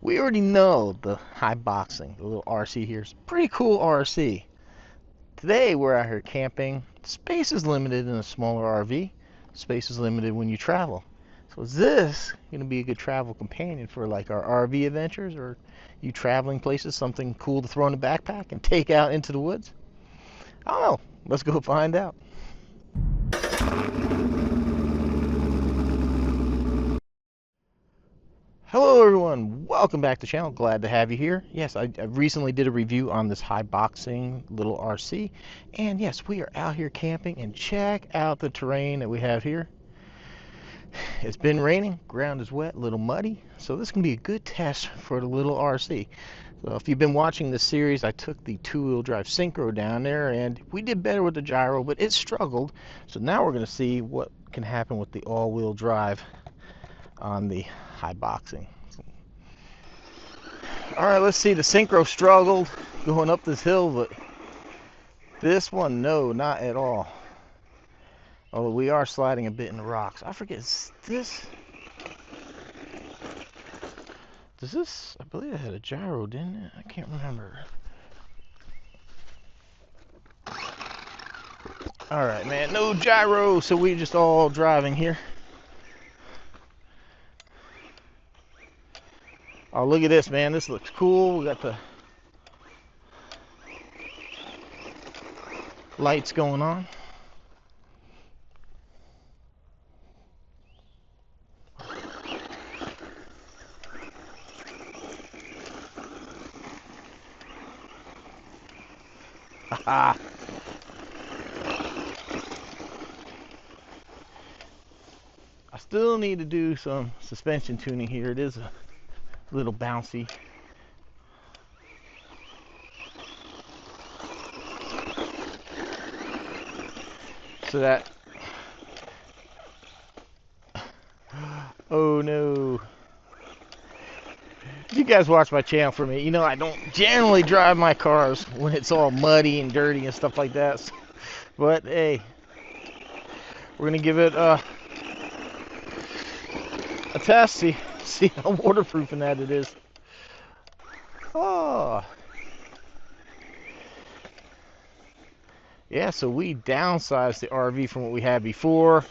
We already know the Haiboxing, the little RC here. It's a pretty cool RC. Today we're out here camping. Space is limited in a smaller RV. Space is limited when you travel. So is this going to be a good travel companion for like our RV adventures, or you traveling places, something cool to throw in a backpack and take out into the woods? I don't know. Let's go find out. Hello everyone, welcome back to the channel. Glad to have you here. Yes, I recently did a review on this Haiboxing little RC, and yes, we are out here camping, and check out the terrain that we have here. It's been raining, ground is wet, a little muddy, so this can be a good test for the little RC. So if you've been watching this series, I took the two-wheel drive Synchro down there, and we did better with the gyro, but it struggled. So now we're going to see what can happen with the all-wheel drive on the Haiboxing. Alright, let's see. The Synchro struggled going up this hill, but this one, no, not at all. Although we are sliding a bit in the rocks. I forget, is this... Does this... I believe it had a gyro, didn't it? I can't remember. Alright, man, no gyro, so we're just all driving here. Oh, look at this, man. This looks cool. We got the lights going on. Haha. I still need to do some suspension tuning here. It is a little bouncy. So that... Oh no. If you guys watch my channel for me, you know I don't generally drive my cars when it's all muddy and dirty and stuff like that. But hey, we're gonna give it a test, see how waterproofing that it is. Oh. Yeah, so we downsized the RV from what we had before.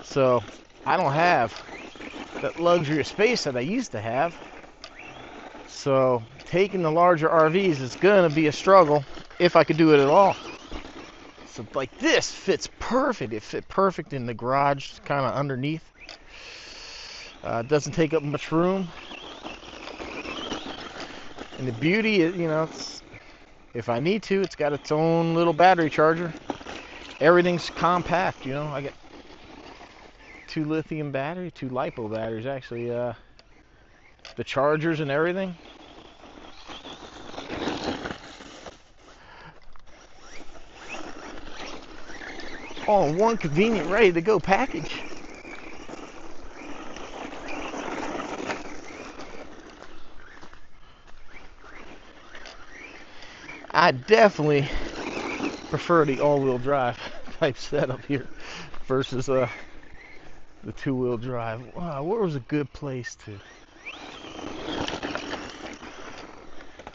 So I don't have that luxury of space that I used to have. So taking the larger RVs is gonna be a struggle if I could do it at all. So like this fits perfect. It fit perfect in the garage, kind of underneath. It doesn't take up much room. And the beauty is, you know, if I need to, it's got its own little battery charger. Everything's compact, you know. I got 2 lithium batteries, 2 LiPo batteries actually. The chargers and everything. All in one convenient, ready to go package. I definitely prefer the all-wheel drive type setup here versus the two-wheel drive. Wow, where was a good place to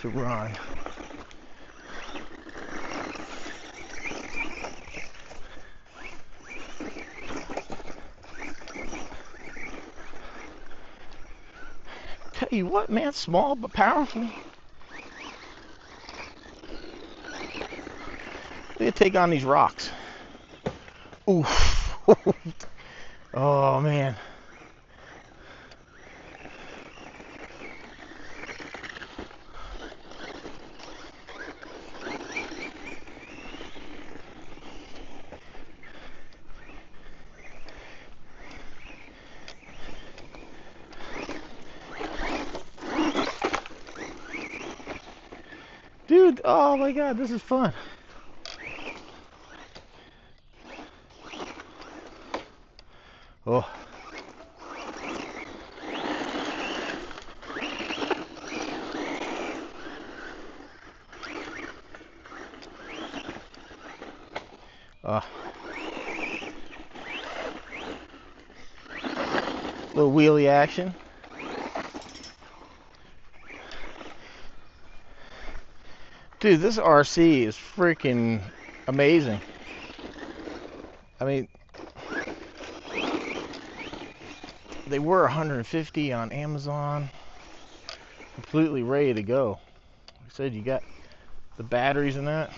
run? Tell you what, man, small but powerful. Look at take on these rocks. Oof. Oh man. Dude, oh my god, this is fun. Oh. Little wheelie action. Dude, this RC is freaking amazing. I mean, they were 150 on Amazon, completely ready to go. Like I said, you got the batteries in that.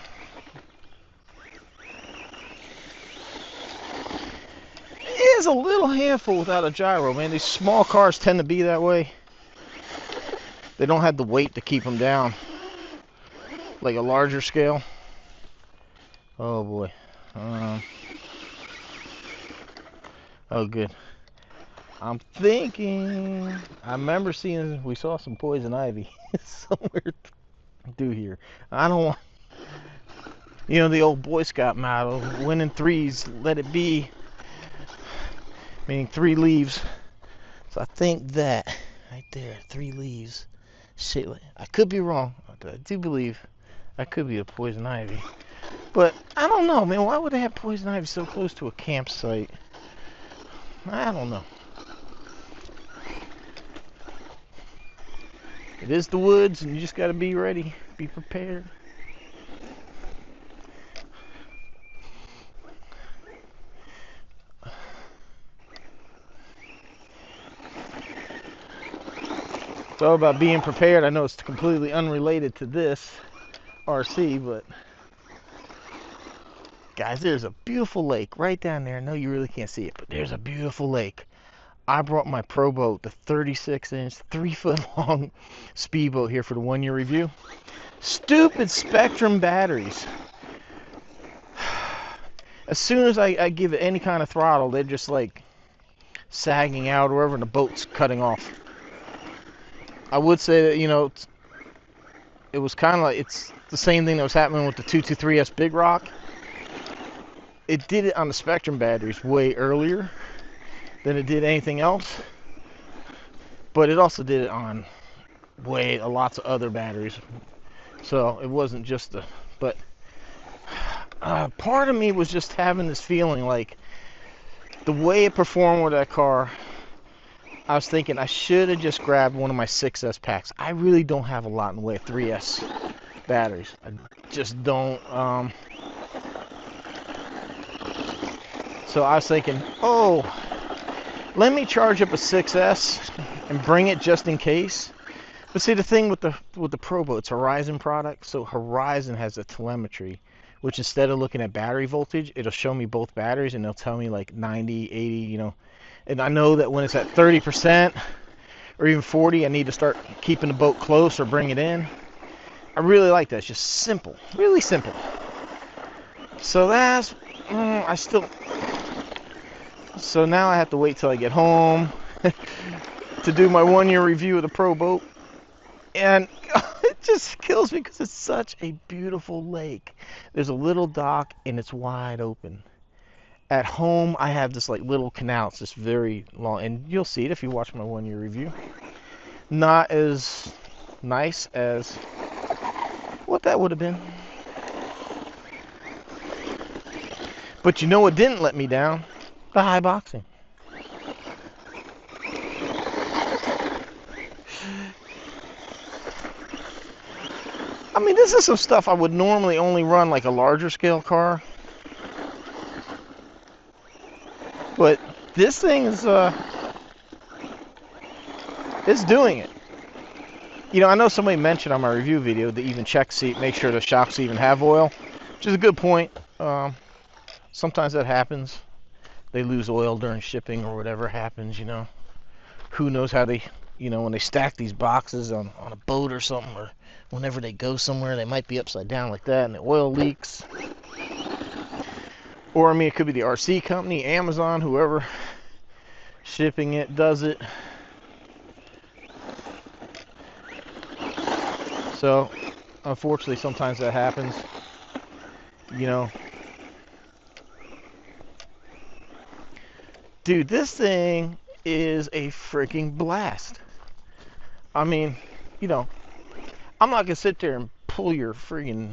It is a little handful without a gyro, man. These small cars tend to be that way. They don't have the weight to keep them down like a larger scale. Oh boy. Oh good. I'm thinking, I remember seeing, we saw some poison ivy somewhere through here. I don't want, you know, the old Boy Scout motto, winning threes, let it be, meaning 3 leaves. So I think that right there, 3 leaves. Shit, I could be wrong. I do believe that could be a poison ivy. But I don't know, man. Why would they have poison ivy so close to a campsite? I don't know. It is the woods, and you just got to be ready, be prepared. It's all about being prepared. I know it's completely unrelated to this RC, but guys, there's a beautiful lake right down there. I know you really can't see it, but there's a beautiful lake. I brought my pro boat, the 36-inch, 3-foot long speedboat here for the 1-year review. Stupid Spectrum batteries. As soon as I give it any kind of throttle, they're just like sagging out or whatever, and the boat's cutting off. I would say that, you know, it was kind of like, it's the same thing that was happening with the 223S Big Rock. It did it on the Spectrum batteries way earlier than it did anything else, but it also did it on lots of other batteries. So it wasn't just the, but part of me was just having this feeling like the way it performed with that car, I was thinking I should have just grabbed one of my 6S packs. I really don't have a lot in the way of 3S batteries. I just don't. So I was thinking, oh, let me charge up a 6S and bring it just in case. But see, the thing with the Pro Boat, it's a Horizon product, so Horizon has a telemetry, which instead of looking at battery voltage, it'll show me both batteries, and it'll tell me like 90, 80, you know. And I know that when it's at 30% or even 40, I need to start keeping the boat close or bring it in. I really like that. It's just simple, really simple. So that's, so now I have to wait till I get home to do my 1-year review of the Pro Boat. And it just kills me because it's such a beautiful lake. There's a little dock and it's wide open. At home, I have this like little canal. It's just very long, and you'll see it if you watch my 1-year review. Not as nice as what that would have been. But you know what didn't let me down? The Haiboxing. I mean, this is some stuff I would normally only run like a larger scale car. But this thing is, it's doing it. You know, I know somebody mentioned on my review video to even check to see, make sure the shocks even have oil, which is a good point. Sometimes that happens. They lose oil during shipping or whatever happens, you know. Who knows how they, you know, when they stack these boxes on a boat or something, or whenever they go somewhere, they might be upside down like that and the oil leaks. Or, I mean, it could be the RC company, Amazon, whoever shipping it does it. So, unfortunately, sometimes that happens. You know. Dude, this thing is a freaking blast. I mean, you know, I'm not going to sit there and pull your freaking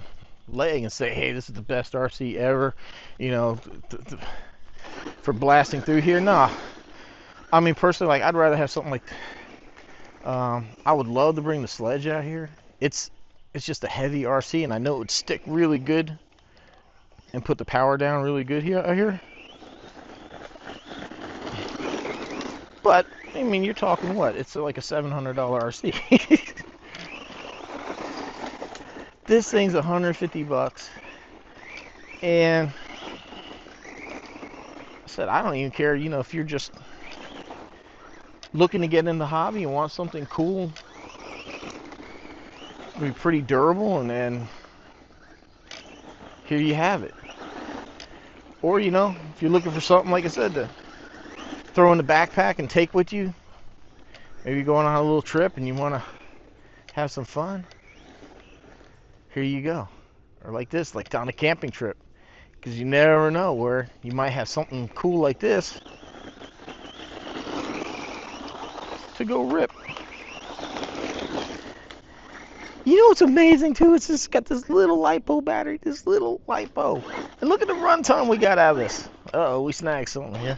leg and say, hey, this is the best RC ever, you know, for blasting through here. Nah. I mean, personally, like, I'd rather have something like, I would love to bring the sledge out here. It's it's just a heavy RC, and I know it would stick really good and put the power down really good here. But I mean, you're talking what? It's like a $700 RC. This thing's 150 bucks. And I said, I don't even care, you know, if you're just looking to get in the hobby and want something cool, be pretty durable, and then here you have it. Or, you know, if you're looking for something, like I said, to throw in the backpack and take with you, maybe going on a little trip and you want to have some fun, here you go. Or like this, like on a camping trip, because you never know where you might have something cool like this to go rip. You know what's amazing too? It's just got this little LiPo battery, this little LiPo. And look at the runtime we got out of this. Uh-oh, we snagged something here.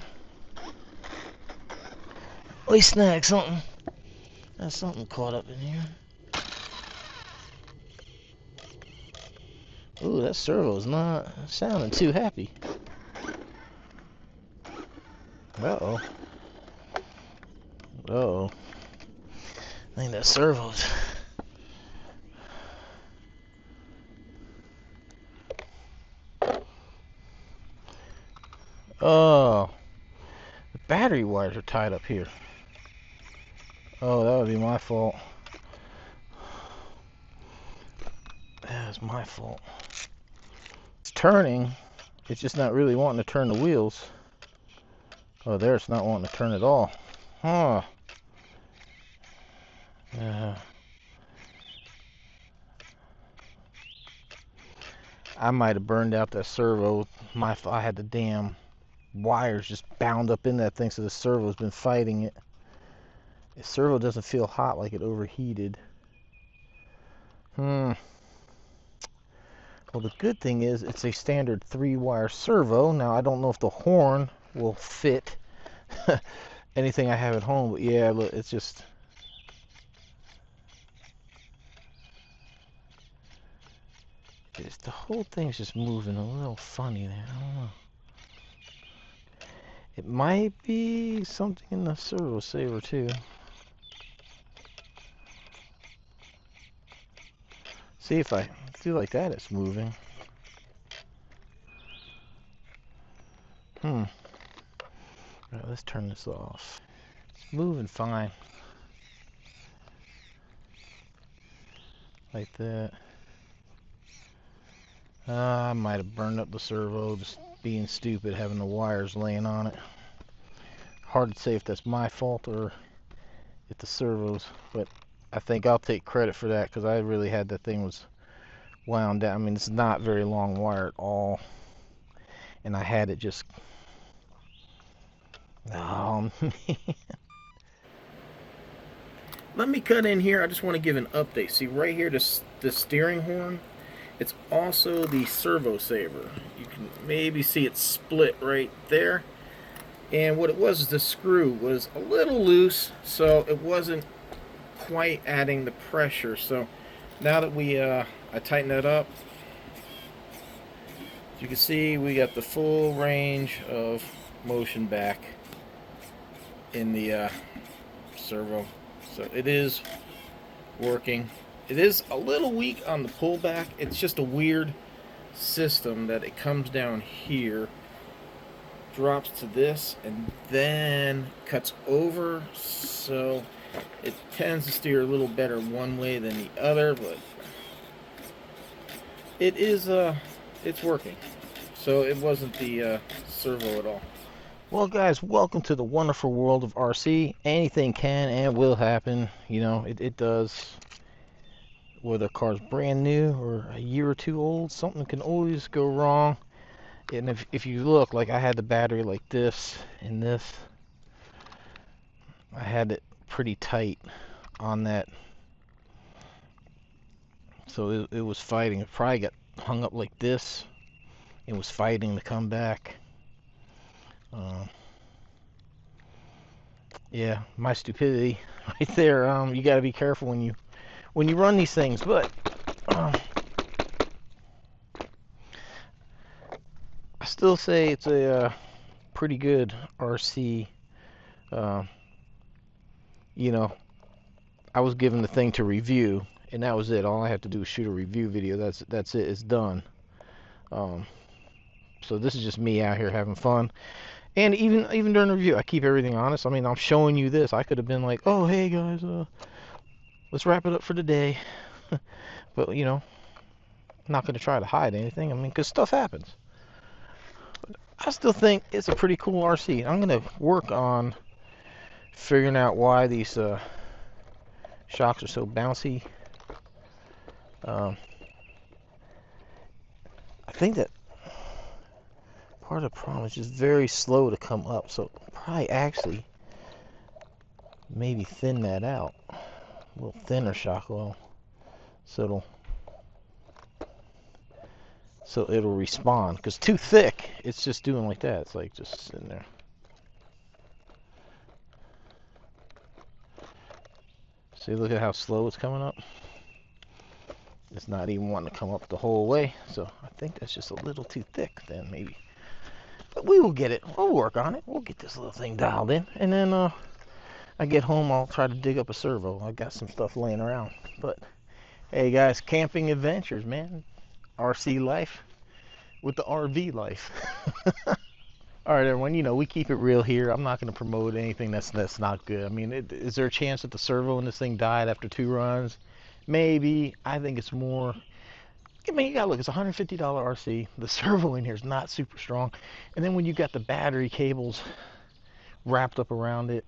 We snagged something. There's something caught up in here. Ooh, that servo's not sounding too happy. Uh-oh. Uh-oh. I think that servo's... Oh. The battery wires are tied up here. Oh, that would be my fault. That's my fault. It's turning. It's just not really wanting to turn the wheels. Oh, there, it's not wanting to turn at all. Huh. I might have burned out that servo. I had the damn wires just bound up in that thing, so the servo's been fighting it. The servo doesn't feel hot like it overheated. Well, the good thing is it's a standard 3-wire servo. Now, I don't know if the horn will fit anything I have at home, but yeah, look, it's just... the whole thing's just moving a little funny there. I don't know. It might be something in the servo saver too. See, if I feel like that, it's moving. Alright, let's turn this off. It's moving fine. Like that. I might have burned up the servo, just being stupid, having the wires laying on it. Hard to say if that's my fault or if the servos, but I think I'll take credit for that, because I really had that thing was wound down. I mean, it's not very long wire at all, and I had it just... Oh, man. Let me cut in here. I just want to give an update. See right here, the steering horn, it's also the servo saver. You can maybe see it split right there. And what it was is the screw was a little loose, so it wasn't quite adding the pressure. So now that I tightened that up, as you can see, we got the full range of motion back in the servo. So it is working. It is a little weak on the pullback. It's just a weird system that it comes down here, drops to this, and then cuts over, so it tends to steer a little better one way than the other, but it is it's working. So it wasn't the servo at all. Well, guys, welcome to the wonderful world of RC. Anything can and will happen. You know, it does. Whether a car's brand new or a year or two old, something can always go wrong. And if you look, like I had the battery like this and this, I had it pretty tight on that, so it was fighting. It probably got hung up like this. It was fighting to come back. Yeah, my stupidity right there. You got to be careful when you run these things. But I still say it's a pretty good RC. You know, I was given the thing to review, and that was it. All I have to do is shoot a review video. That's it. It's done. So this is just me out here having fun. And even during the review, I keep everything honest. I mean, I'm showing you this. I could have been like, oh, hey guys, let's wrap it up for today. But you know, I'm not going to try to hide anything. I mean, because stuff happens. But I still think it's a pretty cool RC. I'm going to work on figuring out why these shocks are so bouncy. I think that part of the problem is just very slow to come up, so probably actually maybe thin that out. A little thinner shock oil, so it'll respond. Because too thick, it's just doing like that. It's like just sitting there. See, look at how slow it's coming up. It's not even wanting to come up the whole way, so I think that's just a little too thick then, maybe. But we will get it. We'll work on it. We'll get this little thing dialed in, and then I get home, I'll try to dig up a servo. I got some stuff laying around. But hey guys, camping adventures, man. RC life with the RV life. All right, everyone, you know, we keep it real here. I'm not going to promote anything that's not good. I mean, is there a chance that the servo in this thing died after 2 runs? Maybe. I think it's more. I mean, you got to look, it's a $150 RC. The servo in here is not super strong. And then when you got the battery cables wrapped up around it,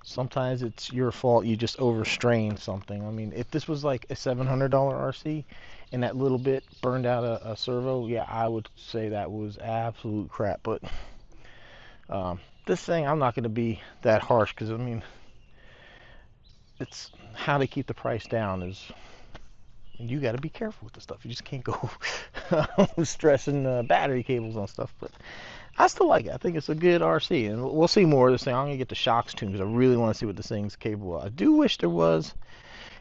sometimes it's your fault. You just overstrain something. I mean, if this was like a $700 RC and that little bit burned out a servo, yeah, I would say that was absolute crap. But this thing, I'm not going to be that harsh, because I mean, it's how to keep the price down is you got to be careful with the stuff. You just can't go stressing battery cables on stuff. But I still like it. I think it's a good RC, and we'll see more of this thing. I'm gonna get the shocks tuned because I really want to see what this thing's capable of. I do wish there was,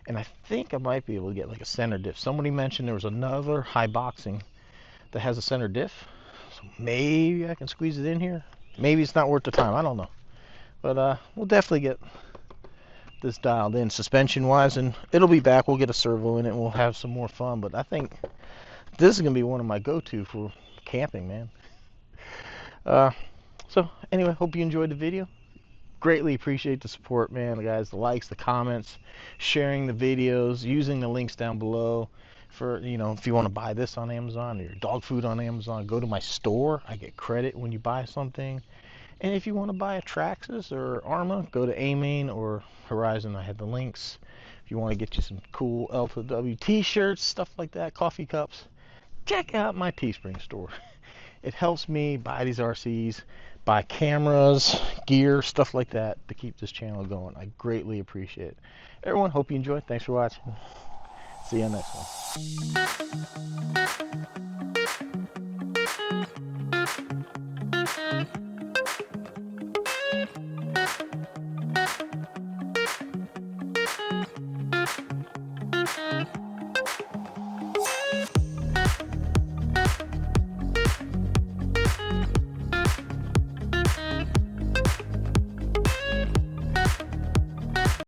and I think I might be able to get like a center diff. Somebody mentioned there was another Haiboxing that has a center diff, so maybe I can squeeze it in here. Maybe it's not worth the time. I don't know, but we'll definitely get this dialed in suspension wise, and it'll be back. We'll get a servo in it and we'll have some more fun. But I think this is gonna be one of my go-to for camping, man. So anyway, hope you enjoyed the video. Greatly appreciate the support, man, guys. The likes, the comments, sharing the videos, using the links down below for, you know, if you want to buy this on Amazon or your dog food on Amazon, go to my store. I get credit when you buy something. And if you want to buy a Traxxas or Arma, go to AMAIN or Horizon. I have the links. If you want to get you some cool Alpha W t-shirts, stuff like that, coffee cups, check out my Teespring store. It helps me buy these RCs, buy cameras, gear, stuff like that to keep this channel going. I greatly appreciate it. Everyone, hope you enjoyed. Thanks for watching. See you on the next one.